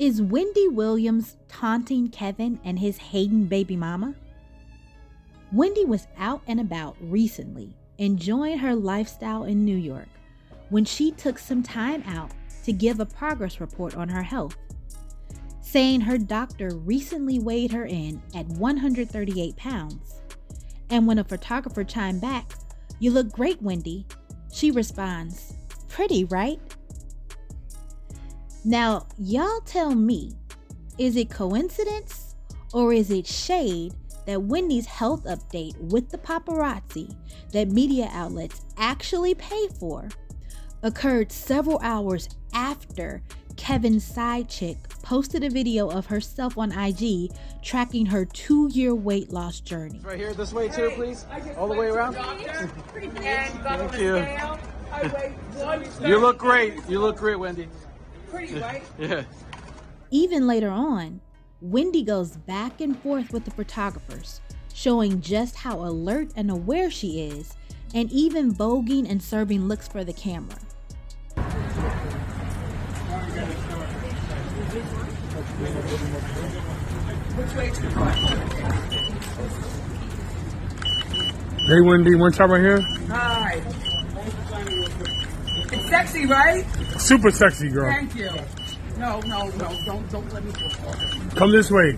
Is Wendy Williams taunting Kevin and his Hayden baby mama? Wendy was out and about recently, enjoying her lifestyle in New York, when she took some time out to give a progress report on her health, saying her doctor recently weighed her in at 138 pounds. And when a photographer chimed back, "You look great, Wendy," she responds, "Pretty, right?" Now, y'all tell me, is it coincidence or is it shade that Wendy's health update with the paparazzi that media outlets actually pay for occurred several hours after Kevin's Sidechick posted a video of herself on IG tracking her 2-year weight loss journey? Right here, this way too, please. All the way around. Thank you. You look great. You look great, Wendy. Pretty, right? Yeah. Even later on, Wendy goes back and forth with the photographers, showing just how alert and aware she is, and even voguing and serving looks for the camera. Which way to the front? Hey Wendy, one shot right here? Hi. It's sexy, right? Super sexy, girl. Thank you. No, don't let me go. Come this way.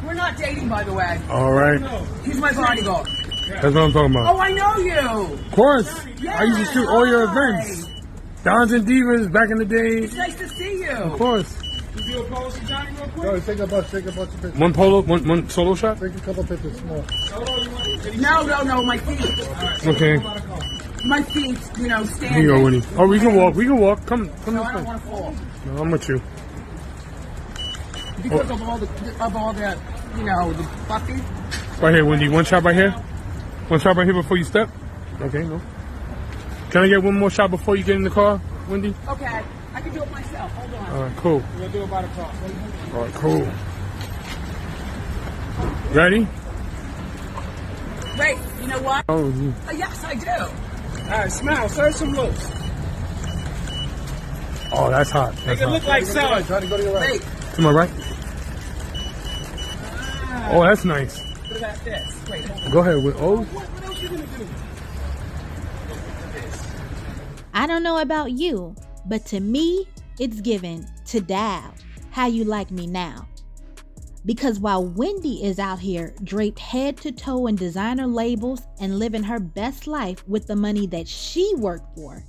We're not dating, by the way. All right. He's my bodyguard. That's what I'm talking about. Oh, I know you. Of course. I used to shoot all your events. Dons and Divas back in the day. It's nice to see you. Of course. You do a pose for Johnny real quick? No, take a bunch of pictures. One polo, one solo shot? Take a couple pictures. No. No, my feet. Okay. My feet, standing. Here you go, Winnie. Oh, we can walk. Come No, this I don't way. want to fall. No, I'm with you. Because of all the, the fucking. Right here, Wendy. One shot right here. One shot right here before you step. Okay, no. Can I get one more shot before you get in the car, Wendy? Okay, I can do it myself. Hold on. All right, cool. We're gonna do it by the car. All right, cool. Ready? Wait, you know what? Oh, Yes, I do. All right, smile. Serve some looks. oh, that's hot. That's Make it look hot. like salad. Try to go to your right. Wait. To my right. Oh, that's nice. What about this? Wait, hold on. Go ahead. Oh, What else you gonna do? I don't know about you, but to me, it's given to Dow, how you like me now. Because while Wendy is out here draped head to toe in designer labels and living her best life with the money that she worked for,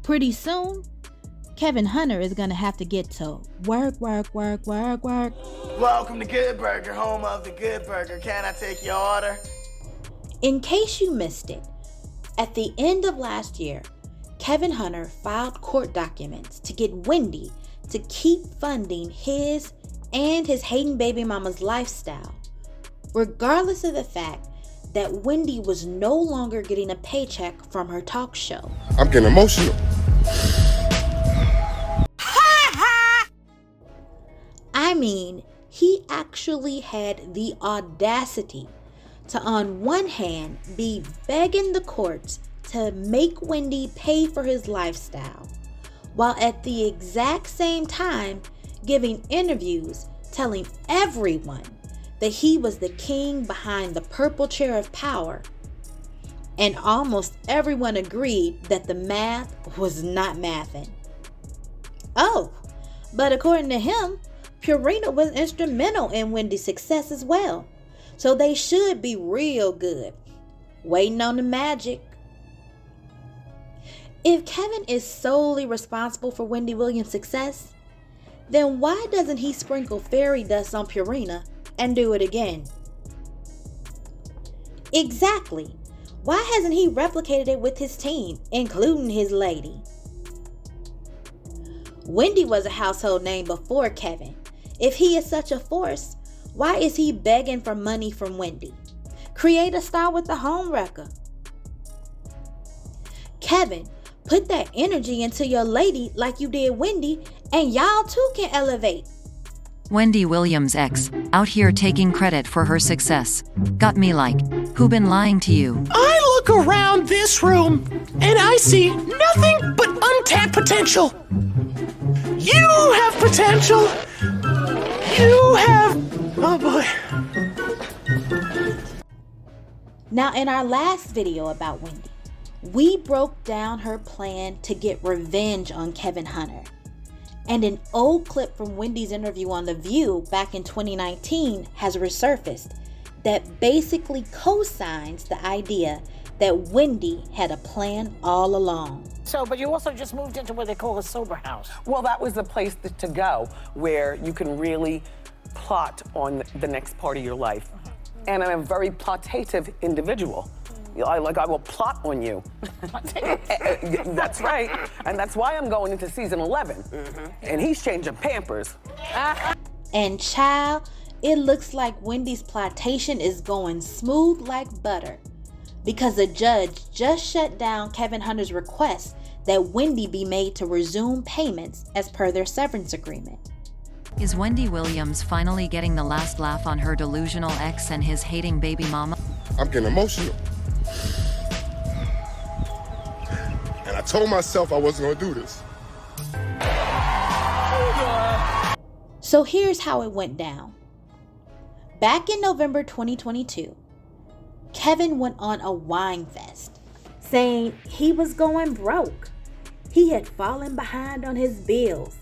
pretty soon, Kevin Hunter is gonna have to get to work. Welcome to Good Burger, home of the Good Burger. Can I take your order? In case you missed it, at the end of last year, Kevin Hunter filed court documents to get Wendy to keep funding his and his Hayden baby mama's lifestyle, regardless of the fact that Wendy was no longer getting a paycheck from her talk show. I'm getting emotional. I mean, he actually had the audacity to, on one hand, be begging the courts to make Wendy pay for his lifestyle, while at the exact same time giving interviews telling everyone that he was the king behind the purple chair of power. And almost everyone agreed that the math was not mathing. Oh, but according to him, Purina was instrumental in Wendy's success as well. So they should be real good. Waiting on the magic. If Kevin is solely responsible for Wendy Williams' success, then why doesn't he sprinkle fairy dust on Purina and do it again? Exactly. Why hasn't he replicated it with his team, including his lady? Wendy was a household name before Kevin. If he is such a force, why is he begging for money from Wendy? Create a star with the home wrecker. Kevin, put that energy into your lady like you did Wendy, and y'all too can elevate. Wendy Williams X, out here taking credit for her success. Got me like, who been lying to you? I look around this room and I see nothing but untapped potential. You have potential. You have... Oh boy. Now, in our last video about Wendy, we broke down her plan to get revenge on Kevin Hunter. And an old clip from Wendy's interview on The View back in 2019 has resurfaced that basically co-signs the idea that Wendy had a plan all along. So, but you also just moved into what they call a sober house. Well, that was the place to go where you can really plot on the next part of your life. And I'm a very plotative individual. I will plot on you. That's right. And that's why I'm going into season 11. And he's changing Pampers. And child, it looks like Wendy's plotation is going smooth like butter, because the judge just shut down Kevin Hunter's request that Wendy be made to resume payments as per their severance agreement. Is Wendy Williams finally getting the last laugh on her delusional ex and his hating baby mama? I'm getting emotional. And I told myself I wasn't gonna do this. So here's how it went down. Back in November 2022, Kevin went on a wine fest, saying he was going broke. He had fallen behind on his bills.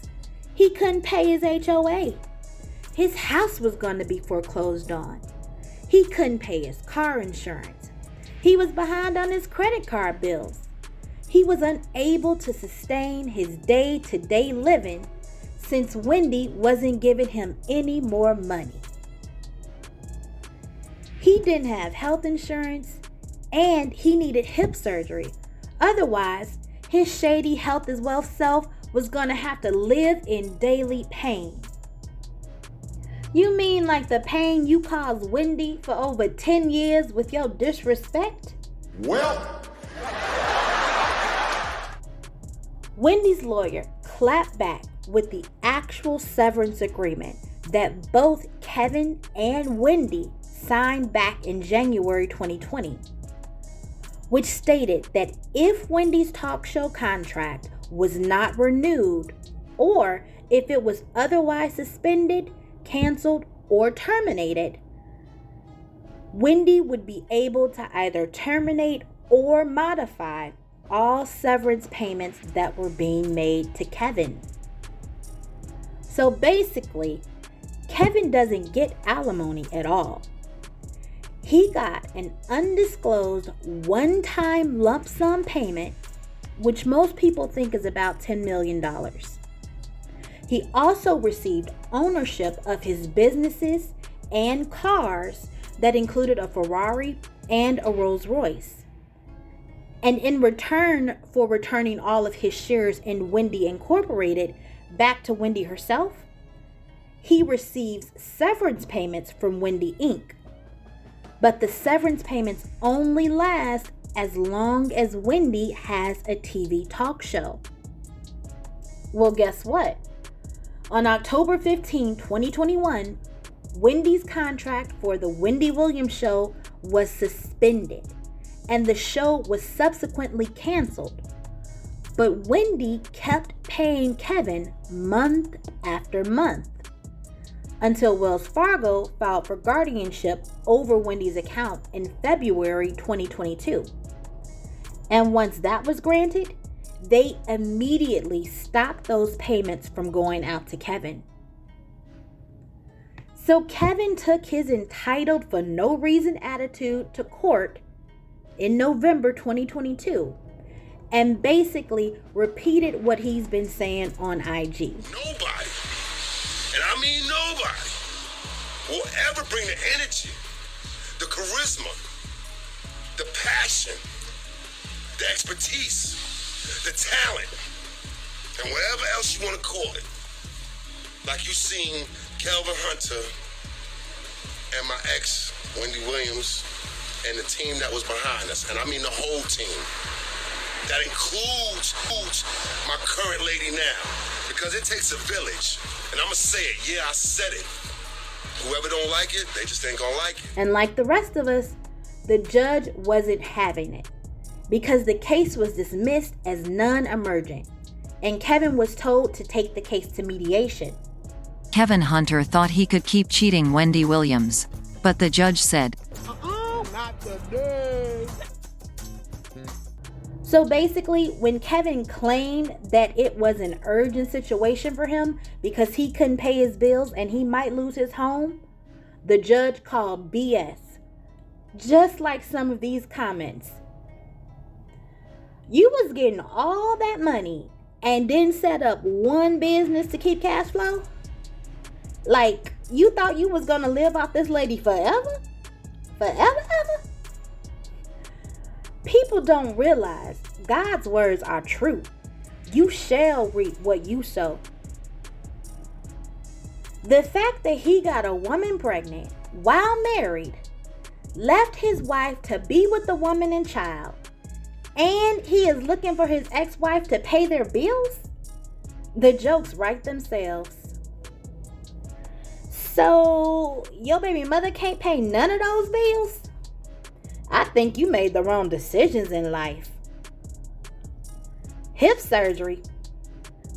He couldn't pay his HOA. His house was going to be foreclosed on. He couldn't pay his car insurance. He was behind on his credit card bills. He was unable to sustain his day-to-day living since Wendy wasn't giving him any more money. He didn't have health insurance, and he needed hip surgery. Otherwise, his shady health as wealth self was gonna have to live in daily pain. You mean like the pain you caused Wendy for over 10 years with your disrespect? Well, Wendy's lawyer clapped back with the actual severance agreement that both Kevin and Wendy signed back in January 2020, which stated that if Wendy's talk show contract was not renewed, or if it was otherwise suspended, canceled, or terminated, Wendy would be able to either terminate or modify all severance payments that were being made to Kevin. So basically, Kevin doesn't get alimony at all. He got an undisclosed one-time lump sum payment, which most people think is about $10 million. He also received ownership of his businesses and cars that included a Ferrari and a Rolls Royce. And in return for returning all of his shares in Wendy Incorporated back to Wendy herself, he receives severance payments from Wendy Inc. But the severance payments only last as long as Wendy has a TV talk show. Well, guess what? On October 15, 2021, Wendy's contract for the Wendy Williams show was suspended, and the show was subsequently canceled. But Wendy kept paying Kevin month after month until Wells Fargo filed for guardianship over Wendy's account in February 2022. And once that was granted, they immediately stopped those payments from going out to Kevin. So Kevin took his entitled for no reason attitude to court in November 2022 and basically repeated what he's been saying on IG. nobody, and I mean nobody, will ever bring the energy, the charisma, the passion, the expertise, the talent, and whatever else you want to call it, like you seen Kelvin Hunter and my ex, Wendy Williams, and the team that was behind us, and I mean the whole team. That includes my current lady now, because it takes a village, and I'm gonna say it, yeah, I said it. Whoever don't like it, they just ain't gonna like it. And like the rest of us, the judge wasn't having it, because the case was dismissed as non-emergent, and Kevin was told to take the case to mediation. Kevin Hunter thought he could keep cheating Wendy Williams, but the judge said, Not today. So basically, when Kevin claimed that it was an urgent situation for him because he couldn't pay his bills and he might lose his home, the judge called BS. Just like some of these comments. You was getting all that money and didn't set up one business to keep cash flow? Like, you thought you was gonna live off this lady forever? Forever, ever? People don't realize God's words are true. You shall reap what you sow. The fact that he got a woman pregnant while married, left his wife to be with the woman and child, and he is looking for his ex-wife to pay their bills? The jokes write themselves. So, your baby mother can't pay none of those bills? I think you made the wrong decisions in life. Hip surgery.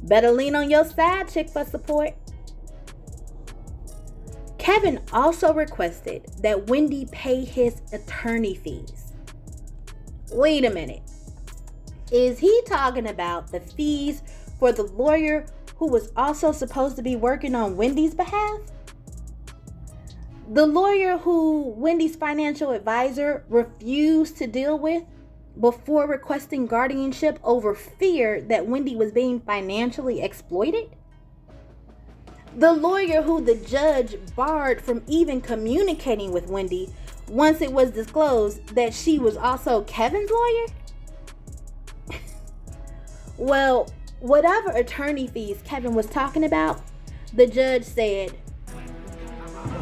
Better lean on your side chick for support. Kevin also requested that Wendy pay his attorney fees. Wait a minute. Is he talking about the fees for the lawyer who was also supposed to be working on Wendy's behalf? The lawyer who Wendy's financial advisor refused to deal with before requesting guardianship over fear that Wendy was being financially exploited? The lawyer who the judge barred from even communicating with Wendy once it was disclosed that she was also Kevin's lawyer? Well, whatever attorney fees Kevin was talking about, the judge said,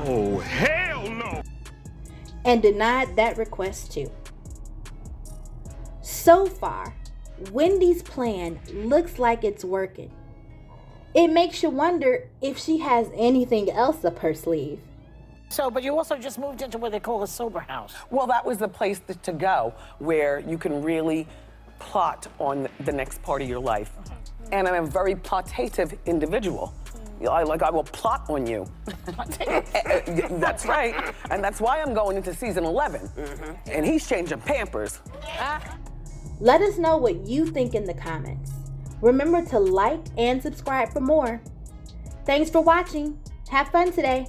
Oh, hell no! and denied that request too. So far, Wendy's plan looks like it's working. It makes you wonder if she has anything else up her sleeve. So, but you also just moved into what they call a sober house. Well, that was the place to go where you can really plot on the next part of your life. And I'm a very plotative individual. I will plot on you. That's right. And that's why I'm going into season 11. And he's changing Pampers. Let us know what you think in the comments. Remember to like and subscribe for more. Thanks for watching. Have fun today.